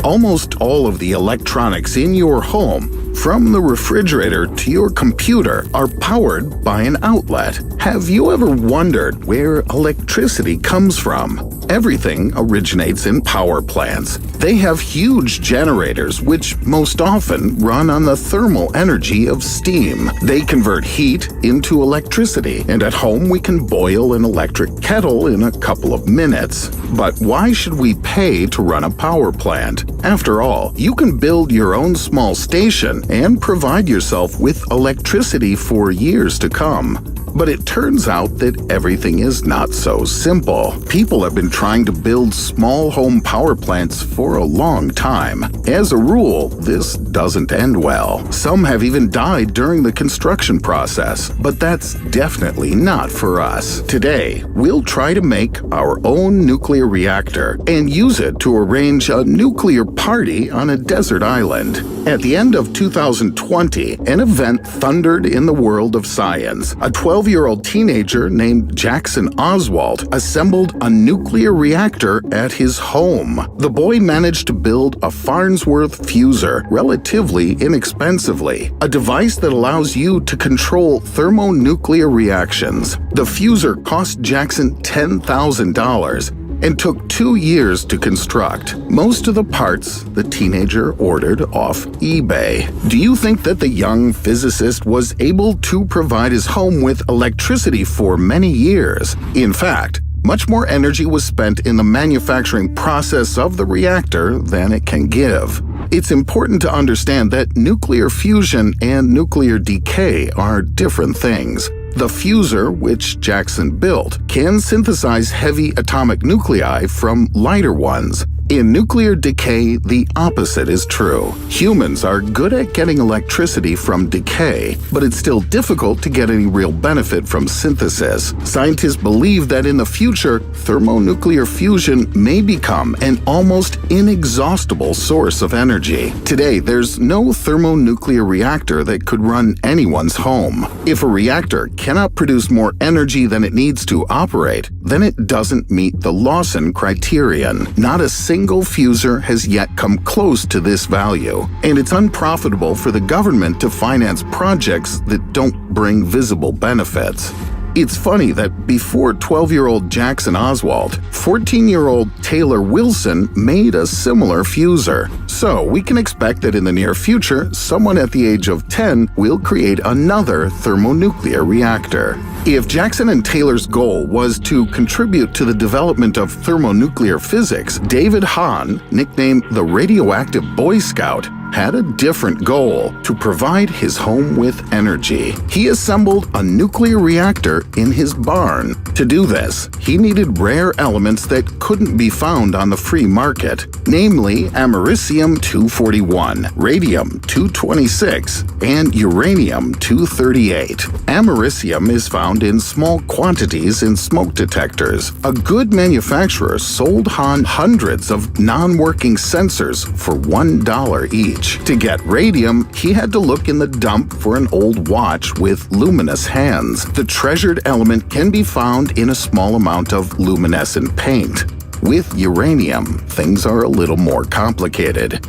Almost all of the electronics in your home, from the refrigerator to your computer, are powered by an outlet. Have you ever wondered where electricity comes from? Everything originates in power plants. They have huge generators which most often run on the thermal energy of steam. They convert heat into electricity, and at home we can boil an electric kettle in a couple of minutes. But why should we pay to run a power plant? After all, you can build your own small station and provide yourself with electricity for years to come. But it turns out that everything is not so simple. People have been trying to build small home power plants for a long time. As a rule, this doesn't end well. Some have even died during the construction process, but that's definitely not for us. Today, we'll try to make our own nuclear reactor and use it to arrange a nuclear party on a desert island. At the end of 2020, an event thundered in the world of science. A 12-year-old teenager named Jackson Oswalt assembled a nuclear reactor at his home. The boy managed to build a Farnsworth fuser relatively inexpensively, a device that allows you to control thermonuclear reactions. The fuser cost Jackson $10,000 and took 2 years to construct. Most of the parts the teenager ordered off eBay. Do you think that the young physicist was able to provide his home with electricity for many years? In fact, much more energy was spent in the manufacturing process of the reactor than it can give. It's important to understand that nuclear fusion and nuclear decay are different things. The fuser, which Jackson built, can synthesize heavy atomic nuclei from lighter ones. In nuclear decay, the opposite is true. Humans are good at getting electricity from decay, but it's still difficult to get any real benefit from synthesis. Scientists believe that in the future, thermonuclear fusion may become an almost inexhaustible source of energy. Today, there's no thermonuclear reactor that could run anyone's home. If a reactor cannot produce more energy than it needs to operate, then it doesn't meet the Lawson criterion. Not a single fuser has yet come close to this value, and it's unprofitable for the government to finance projects that don't bring visible benefits. It's funny that before 12-year-old Jackson Oswalt, 14-year-old Taylor Wilson made a similar fuser. So we can expect that in the near future, someone at the age of 10 will create another thermonuclear reactor. If Jackson and Taylor's goal was to contribute to the development of thermonuclear physics, David Hahn, nicknamed the Radioactive Boy Scout, had a different goal: to provide his home with energy. He assembled a nuclear reactor in his barn. To do this, he needed rare elements that couldn't be found on the free market, namely americium-241, radium-226, and uranium-238. Americium is found in small quantities in smoke detectors. A good manufacturer sold Hahn hundreds of non-working sensors for $1 each. To get radium, he had to look in the dump for an old watch with luminous hands. The treasured element can be found in a small amount of luminescent paint. With uranium, things are a little more complicated.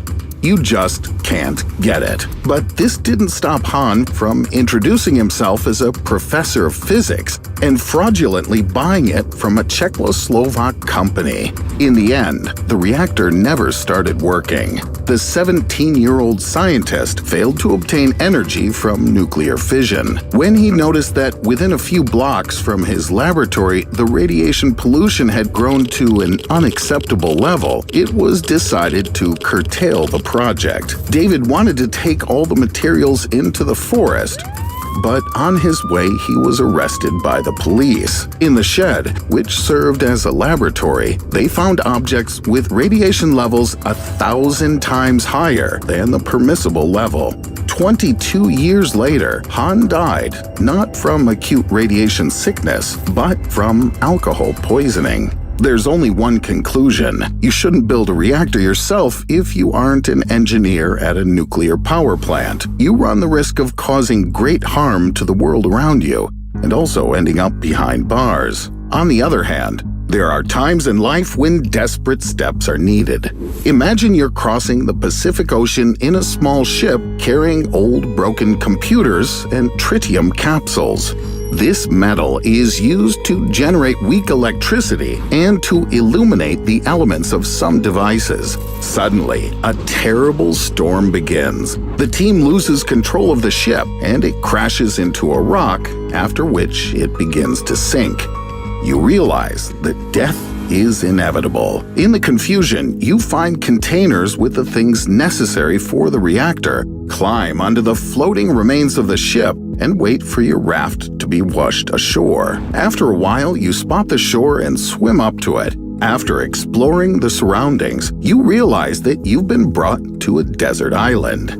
You just can't get it. But this didn't stop Hahn from introducing himself as a professor of physics and fraudulently buying it from a Czechoslovak company. In the end, the reactor never started working. The 17-year-old scientist failed to obtain energy from nuclear fission. When he noticed that within a few blocks from his laboratory, the radiation pollution had grown to an unacceptable level, it was decided to curtail the project. David wanted to take all the materials into the forest, but on his way he was arrested by the police. In the shed, which served as a laboratory, they found objects with radiation levels 1,000 times higher than the permissible level. 22 years later, Hahn died, not from acute radiation sickness, but from alcohol poisoning. There's only one conclusion: you shouldn't build a reactor yourself if you aren't an engineer at a nuclear power plant. You run the risk of causing great harm to the world around you, and also ending up behind bars. On the other hand, There are times in life when desperate steps are needed. Imagine you're crossing the Pacific Ocean in a small ship carrying old broken computers and tritium capsules. This metal is used to generate weak electricity and to illuminate the elements of some devices. Suddenly, a terrible storm begins. The team loses control of the ship and it crashes into a rock, after which it begins to sink. You realize that death is inevitable. In the confusion, you find containers with the things necessary for the reactor, climb onto the floating remains of the ship, and wait for your raft to be washed ashore. After a while, you spot the shore and swim up to it. After exploring the surroundings, you realize that you've been brought to a desert island.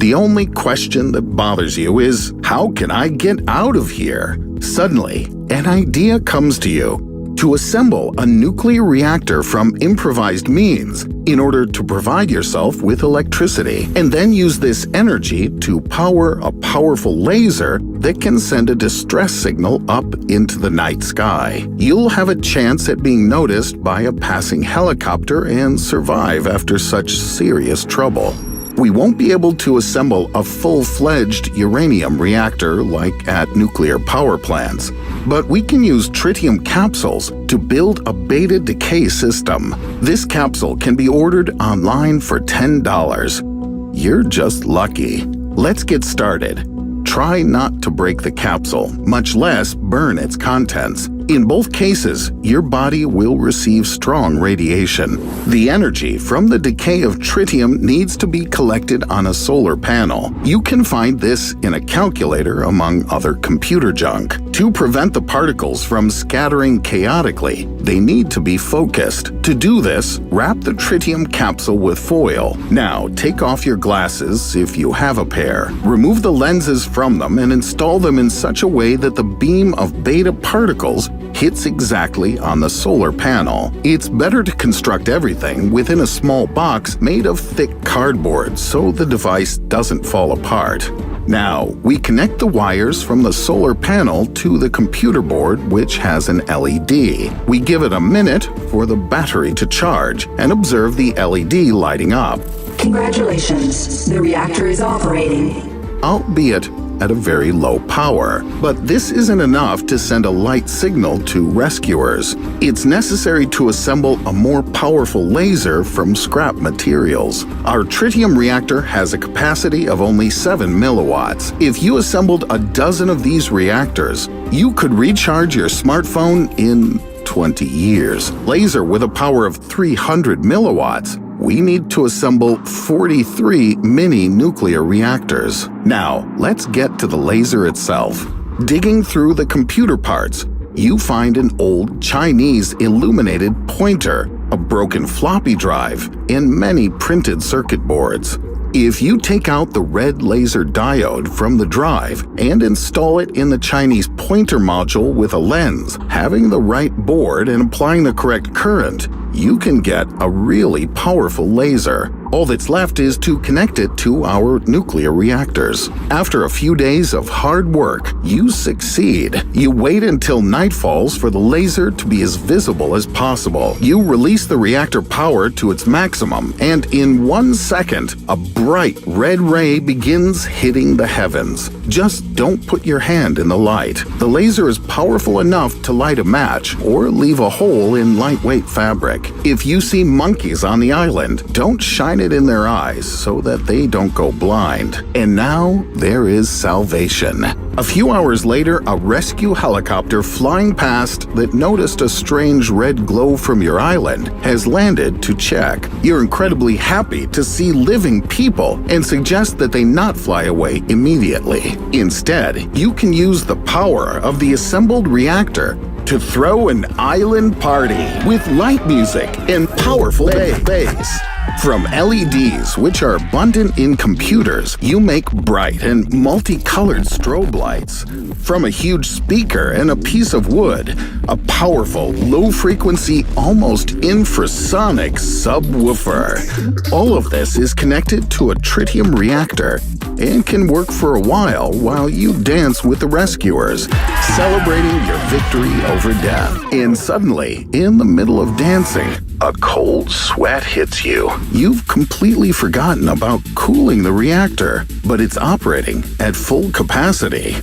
The only question that bothers you is, how can I get out of here? Suddenly, an idea comes to you: to assemble a nuclear reactor from improvised means in order to provide yourself with electricity, and then use this energy to power a powerful laser that can send a distress signal up into the night sky. You'll have a chance at being noticed by a passing helicopter and survive after such serious trouble. We won't be able to assemble a full-fledged uranium reactor like at nuclear power plants, but we can use tritium capsules to build a beta decay system. This capsule can be ordered online for $10. You're just lucky. Let's get started. Try not to break the capsule, much less burn its contents. In both cases, your body will receive strong radiation. The energy from the decay of tritium needs to be collected on a solar panel. You can find this in a calculator among other computer junk. To prevent the particles from scattering chaotically, they need to be focused. To do this, wrap the tritium capsule with foil. Now, take off your glasses if you have a pair. Remove the lenses from them and install them in such a way that the beam of beta particles hits exactly on the solar panel. It's better to construct everything within a small box made of thick cardboard so the device doesn't fall apart. Now, we connect the wires from the solar panel to the computer board, which has an LED. We give it a minute for the battery to charge and observe the LED lighting up. Congratulations, the reactor is operating. Albeit at a very low power. But this isn't enough to send a light signal to rescuers. It's necessary to assemble a more powerful laser from scrap materials. Our tritium reactor has a capacity of only 7 milliwatts. If you assembled a dozen of these reactors, you could recharge your smartphone in 20 years. Laser with a power of 300 milliwatts. We need to assemble 43 mini nuclear reactors. Now, let's get to the laser itself. Digging through the computer parts, you find an old Chinese illuminated pointer, a broken floppy drive, and many printed circuit boards. If you take out the red laser diode from the drive and install it in the Chinese pointer module with a lens, having the right board and applying the correct current, you can get a really powerful laser. All that's left is to connect it to our nuclear reactors. After a few days of hard work, you succeed. You wait until night falls for the laser to be as visible as possible. You release the reactor power to its maximum, and in 1 second, a bright red ray begins hitting the heavens. Just don't put your hand in the light. The laser is powerful enough to light a match or leave a hole in lightweight fabric. If you see monkeys on the island, don't shine it in their eyes so that they don't go blind. And now there is salvation. A few hours later, a rescue helicopter flying past that noticed a strange red glow from your island has landed to check. You're incredibly happy to see living people and suggest that they not fly away immediately. Instead, you can use the power of the assembled reactor to throw an island party with light music and powerful bass. From LEDs, which are abundant in computers, you make bright and multicolored strobe lights. From a huge speaker and a piece of wood, a powerful, low-frequency, almost infrasonic subwoofer. All of this is connected to a tritium reactor and can work for a while you dance with the rescuers, celebrating your victory over death. And suddenly, in the middle of dancing, a cold sweat hits you. You've completely forgotten about cooling the reactor, but it's operating at full capacity.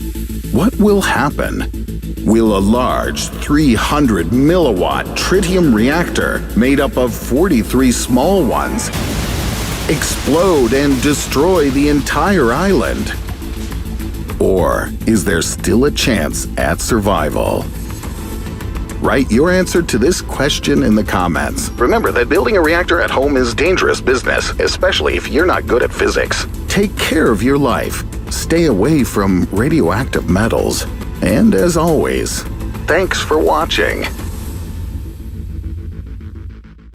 What will happen? Will a large 300 milliwatt tritium reactor made up of 43 small ones explode and destroy the entire island? Or is there still a chance at survival? Write your answer to this question in the comments. Remember that building a reactor at home is dangerous business, especially if you're not good at physics. Take care of your life, stay away from radioactive metals, and as always, thanks for watching.